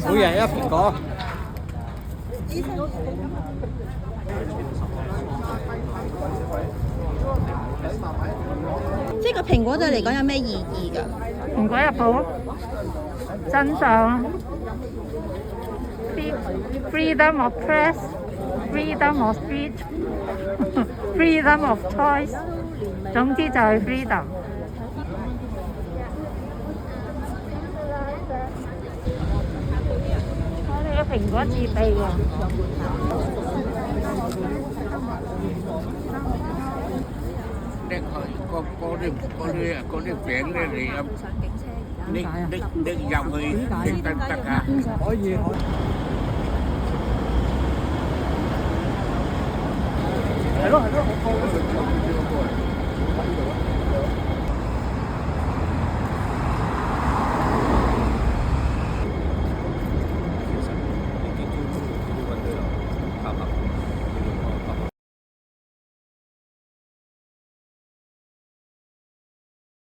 每人一蘋果。即係個蘋果對你嚟講有咩意義㗎？蘋果日報真相，freedom of press, freedom of speech, freedom of choice， 總之就係 freedom。我哋嘅蘋果自備喎。嗰啲餅咧，你拎入去食得唔得㗎？可以。係咯，我